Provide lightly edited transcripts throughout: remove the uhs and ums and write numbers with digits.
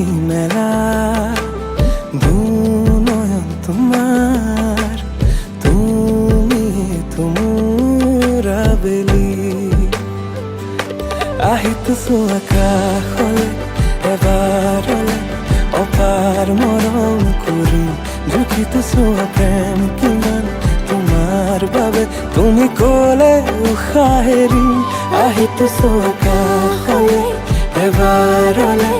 আখি মেলা দু নয়ন তোমাৰ, তুমি তোমোৰ আবেলি। আহিছো আকাশলে এবাৰলে অপাৰ মৰম কৰি, জুখিছো প্ৰেম কিমান তোমাৰ বাবে, তুমি ক'লে উশাহ এৰি। আহিছো আকাশলে এবাৰলে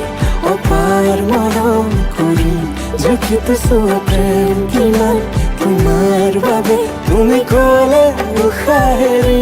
অপাৰ মৰম কৰি, জুখিছো প্ৰেম কিমান তোমাৰ বাবে, তুমি ক'লে উশাহ এৰি।